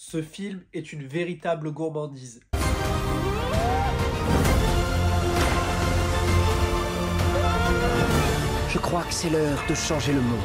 Ce film est une véritable gourmandise. Je crois que c'est l'heure de changer le monde.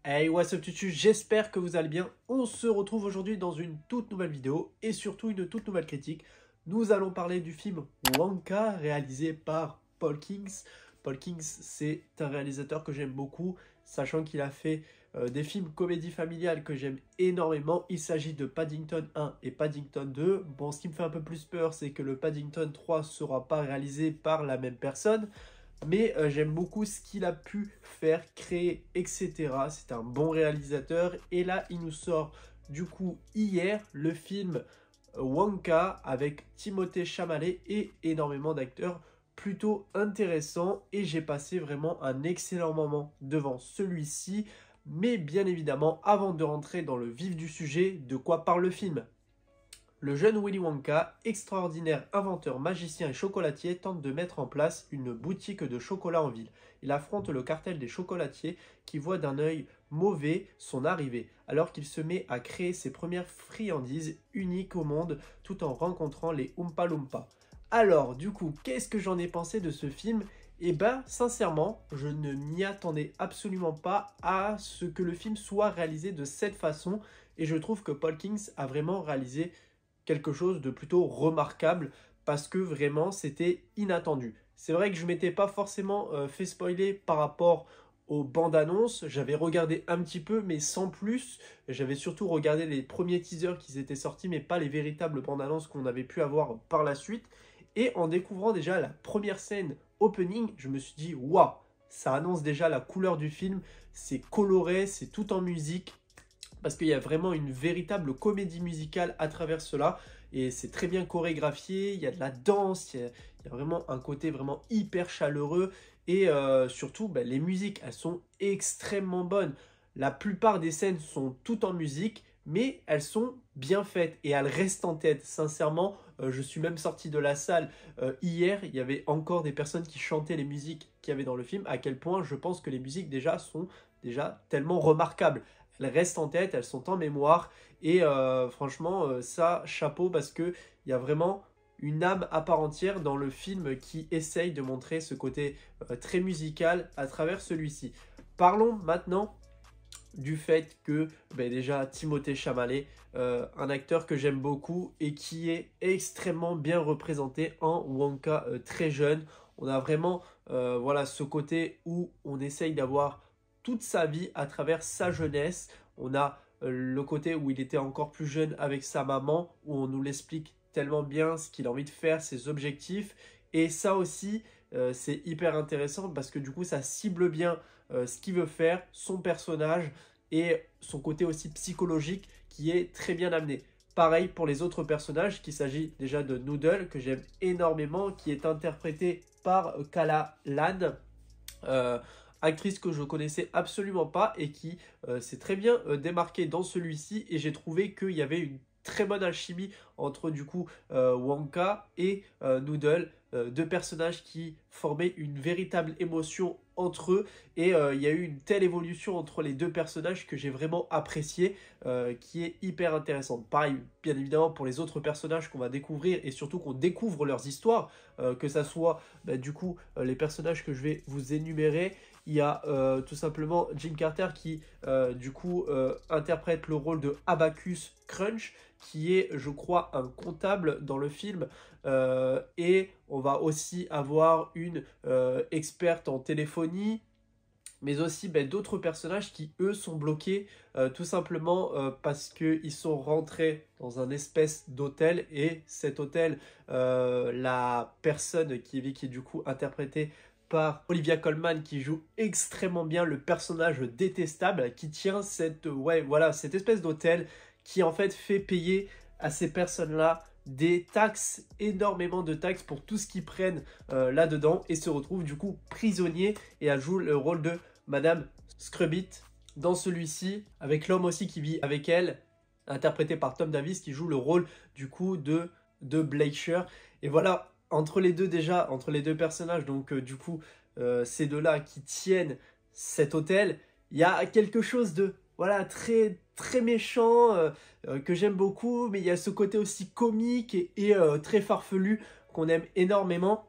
Hey, what's up tutu, j'espère que vous allez bien. On se retrouve aujourd'hui dans une toute nouvelle vidéo et surtout une toute nouvelle critique. Nous allons parler du film Wonka réalisé par Paul Kings. Paul Kings, c'est un réalisateur que j'aime beaucoup, sachant qu'il a fait des films comédie familiale que j'aime énormément. Il s'agit de Paddington 1 et Paddington 2. Bon, ce qui me fait un peu plus peur, c'est que le Paddington 3 ne sera pas réalisé par la même personne. Mais j'aime beaucoup ce qu'il a pu faire, créer, etc. C'est un bon réalisateur. Et là, il nous sort du coup hier le film Wonka avec Timothée Chalamet et énormément d'acteurs plutôt intéressants. Et j'ai passé vraiment un excellent moment devant celui-ci. Mais bien évidemment, avant de rentrer dans le vif du sujet, de quoi parle le film ? Le jeune Willy Wonka, extraordinaire inventeur, magicien et chocolatier, tente de mettre en place une boutique de chocolat en ville. Il affronte le cartel des chocolatiers qui voit d'un œil mauvais son arrivée, alors qu'il se met à créer ses premières friandises uniques au monde tout en rencontrant les Oompa Loompa. Alors, du coup, qu'est-ce que j'en ai pensé de ce film ? Eh ben, sincèrement, je ne m'y attendais absolument pas à ce que le film soit réalisé de cette façon, et je trouve que Paul Kings a vraiment réalisé quelque chose de plutôt remarquable parce que vraiment c'était inattendu. C'est vrai que je m'étais pas forcément fait spoiler par rapport aux bandes annonces, j'avais regardé un petit peu mais sans plus, j'avais surtout regardé les premiers teasers qui étaient sortis mais pas les véritables bandes annonces qu'on avait pu avoir par la suite. Et en découvrant déjà la première scène opening, je me suis dit waouh, ça annonce déjà la couleur du film, c'est coloré, c'est tout en musique. Parce qu'il y a vraiment une véritable comédie musicale à travers cela. Et c'est très bien chorégraphié, il y a de la danse, il y a vraiment un côté vraiment hyper chaleureux. Et surtout, les musiques, elles sont extrêmement bonnes. La plupart des scènes sont toutes en musique, mais elles sont bien faites et elles restent en tête. Sincèrement, je suis même sorti de la salle hier, il y avait encore des personnes qui chantaient les musiques qu'il y avait dans le film. À quel point je pense que les musiques déjà sont tellement remarquables. Elles restent en tête, elles sont en mémoire et franchement ça chapeau parce que il y a vraiment une âme à part entière dans le film qui essaye de montrer ce côté très musical à travers celui-ci. Parlons maintenant du fait que déjà Timothée Chalamet, un acteur que j'aime beaucoup et qui est extrêmement bien représenté en Wonka très jeune. On a vraiment voilà, ce côté où on essaye d'avoir toute sa vie à travers sa jeunesse. On a le côté où il était encore plus jeune avec sa maman, où on nous l'explique tellement bien ce qu'il a envie de faire, ses objectifs. Et ça aussi, c'est hyper intéressant parce que du coup, ça cible bien ce qu'il veut faire, son personnage et son côté aussi psychologique qui est très bien amené. Pareil pour les autres personnages, qu'il s'agit déjà de Noodle, que j'aime énormément, qui est interprété par Kala Lane. Actrice que je connaissais absolument pas et qui s'est très bien démarquée dans celui-ci, et j'ai trouvé qu'il y avait une très bonne alchimie entre du coup Wonka et Noodle, deux personnages qui formaient une véritable émotion entre eux, et il y a eu une telle évolution entre les deux personnages que j'ai vraiment apprécié, qui est hyper intéressante. Pareil bien évidemment pour les autres personnages qu'on va découvrir et surtout qu'on découvre leurs histoires, que ça soit du coup les personnages que je vais vous énumérer. Il y a tout simplement Jim Carter qui du coup interprète le rôle de Abacus Crunch, qui est je crois un comptable dans le film, et on va aussi avoir une experte en téléphonie, mais aussi d'autres personnages qui eux sont bloqués tout simplement parce qu'ils sont rentrés dans un espèce d'hôtel, et cet hôtel, la personne qui est du coup interprétée par Olivia Colman, qui joue extrêmement bien le personnage détestable qui tient cette espèce d'hôtel, qui en fait fait payer à ces personnes-là des taxes, énormément de taxes pour tout ce qu'ils prennent là-dedans, et se retrouvent du coup prisonniers, et elle joue le rôle de Madame Scrubbit dans celui-ci, avec l'homme aussi qui vit avec elle, interprété par Tom Davis, qui joue le rôle du coup de Blacher. Et voilà, entre les deux déjà, entre les deux personnages, donc du coup, ces deux-là qui tiennent cet hôtel, il y a quelque chose de, voilà, très, très méchant, que j'aime beaucoup, mais il y a ce côté aussi comique et très farfelu qu'on aime énormément.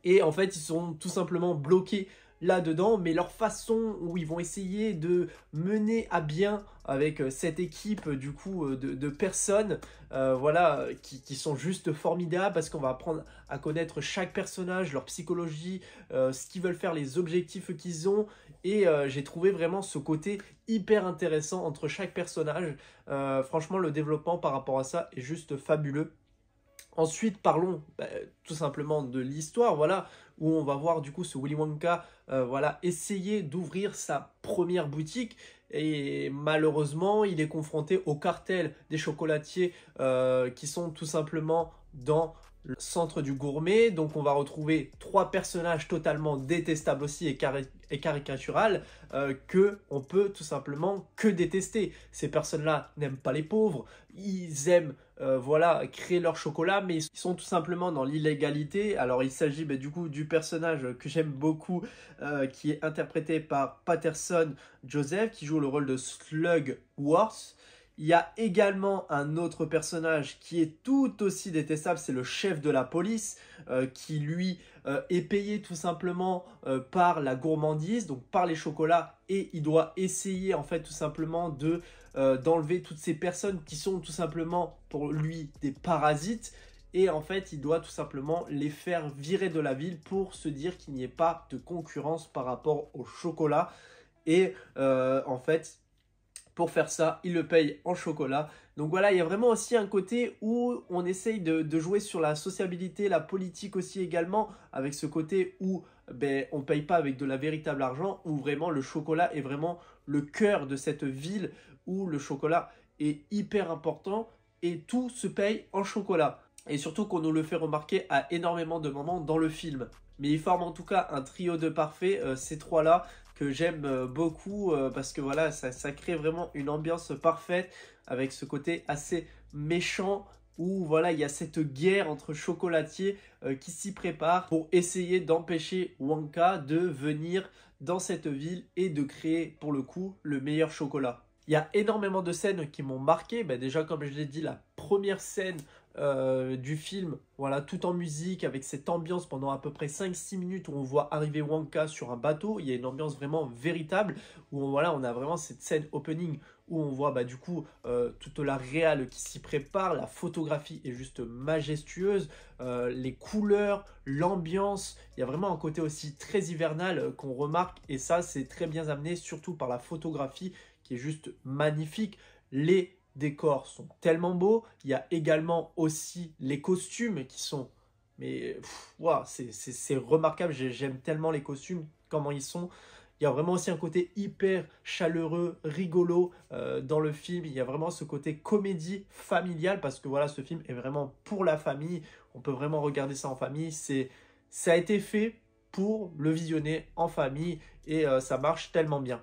Et en fait, ils sont tout simplement bloqués là-dedans, mais leur façon où ils vont essayer de mener à bien avec cette équipe du coup de personnes voilà, qui sont juste formidables parce qu'on va apprendre à connaître chaque personnage, leur psychologie, ce qu'ils veulent faire, les objectifs qu'ils ont. Et j'ai trouvé vraiment ce côté hyper intéressant entre chaque personnage. Franchement, le développement par rapport à ça est juste fabuleux. Ensuite, parlons tout simplement de l'histoire, voilà, où on va voir du coup ce Willy Wonka voilà, essayer d'ouvrir sa première boutique. Et malheureusement, il est confronté au cartel des chocolatiers qui sont tout simplement dans le centre du gourmet. Donc on va retrouver trois personnages totalement détestables aussi et caricaturales que on peut tout simplement que détester. Ces personnes-là n'aiment pas les pauvres, ils aiment voilà, créer leur chocolat, mais ils sont tout simplement dans l'illégalité. Alors il s'agit du coup du personnage que j'aime beaucoup qui est interprété par Patterson Joseph qui joue le rôle de Slugworth. Il y a également un autre personnage qui est tout aussi détestable, c'est le chef de la police qui lui est payé tout simplement par la gourmandise, donc par les chocolats, et il doit essayer en fait tout simplement d'enlever toutes ces personnes qui sont tout simplement pour lui des parasites. Et en fait, il doit tout simplement les faire virer de la ville pour se dire qu'il n'y ait pas de concurrence par rapport au chocolat. Et en fait, pour faire ça, il le paye en chocolat. Donc voilà, il y a vraiment aussi un côté où on essaye de jouer sur la sociabilité, la politique aussi également, avec ce côté où on ne paye pas avec de la véritable argent, où vraiment le chocolat est vraiment le cœur de cette ville, où le chocolat est hyper important et tout se paye en chocolat. Et surtout qu'on nous le fait remarquer à énormément de moments dans le film. Mais ils forment en tout cas un trio de parfaits, ces trois-là, que j'aime beaucoup parce que voilà, ça crée vraiment une ambiance parfaite avec ce côté assez méchant où voilà, il y a cette guerre entre chocolatiers qui s'y prépare pour essayer d'empêcher Wonka de venir dans cette ville et de créer pour le coup le meilleur chocolat. Il y a énormément de scènes qui m'ont marqué. Déjà, comme je l'ai dit, la première scène du film, voilà, tout en musique, avec cette ambiance pendant à peu près 5-6 minutes où on voit arriver Wonka sur un bateau. Il y a une ambiance vraiment véritable où voilà, on a vraiment cette scène opening où on voit du coup toute la réal qui s'y prépare. La photographie est juste majestueuse, les couleurs, l'ambiance. Il y a vraiment un côté aussi très hivernal qu'on remarque et ça, c'est très bien amené, surtout par la photographie qui est juste magnifique. Les décors sont tellement beaux. Il y a également aussi les costumes qui sont... Mais wow, c'est remarquable. J'aime tellement les costumes, comment ils sont. Il y a vraiment aussi un côté hyper chaleureux, rigolo dans le film. Il y a vraiment ce côté comédie familiale parce que voilà, ce film est vraiment pour la famille. On peut vraiment regarder ça en famille. Ça a été fait pour le visionner en famille et ça marche tellement bien.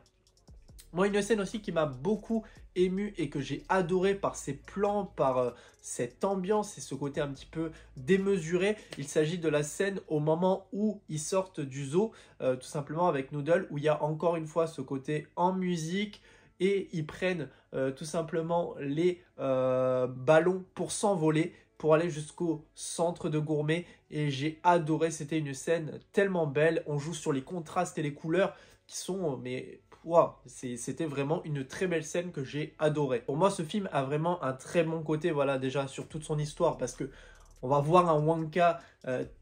Moi, une scène aussi qui m'a beaucoup ému et que j'ai adoré par ses plans, par cette ambiance et ce côté un petit peu démesuré. Il s'agit de la scène au moment où ils sortent du zoo, tout simplement avec Noodle, où il y a encore une fois ce côté en musique et ils prennent tout simplement les ballons pour s'envoler, pour aller jusqu'au centre de gourmet. Et j'ai adoré, c'était une scène tellement belle. On joue sur les contrastes et les couleurs qui sont... mais wow, c'était vraiment une très belle scène que j'ai adorée. Pour moi, ce film a vraiment un très bon côté, voilà, déjà sur toute son histoire, parce que on va voir un Wonka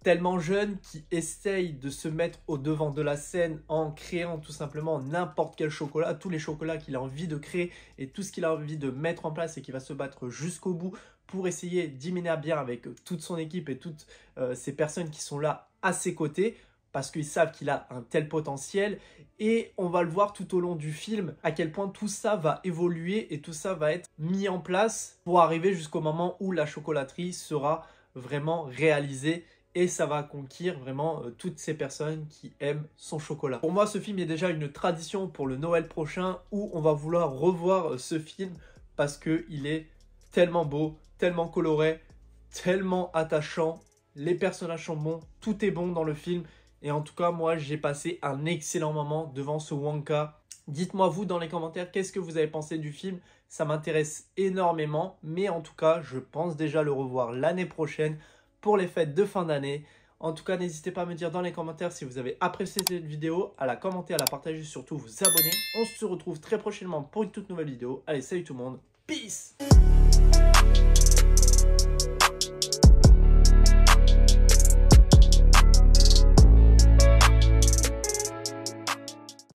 tellement jeune qui essaye de se mettre au devant de la scène en créant tout simplement n'importe quel chocolat, tous les chocolats qu'il a envie de créer et tout ce qu'il a envie de mettre en place et qui va se battre jusqu'au bout pour essayer d'y mener à bien avec toute son équipe et toutes ces personnes qui sont là à ses côtés, parce qu'ils savent qu'il a un tel potentiel et on va le voir tout au long du film à quel point tout ça va évoluer et tout ça va être mis en place pour arriver jusqu'au moment où la chocolaterie sera vraiment réalisée et ça va conquérir vraiment toutes ces personnes qui aiment son chocolat. Pour moi, ce film est déjà une tradition pour le Noël prochain où on va vouloir revoir ce film parce qu'il est tellement beau, tellement coloré, tellement attachant. les personnages sont bons, tout est bon dans le film. Et en tout cas, moi, j'ai passé un excellent moment devant ce Wonka. Dites-moi vous dans les commentaires qu'est-ce que vous avez pensé du film. Ça m'intéresse énormément. Mais en tout cas, je pense déjà le revoir l'année prochaine pour les fêtes de fin d'année. En tout cas, n'hésitez pas à me dire dans les commentaires si vous avez apprécié cette vidéo, à la commenter, à la partager, surtout vous abonner. On se retrouve très prochainement pour une toute nouvelle vidéo. Allez, salut tout le monde. Peace!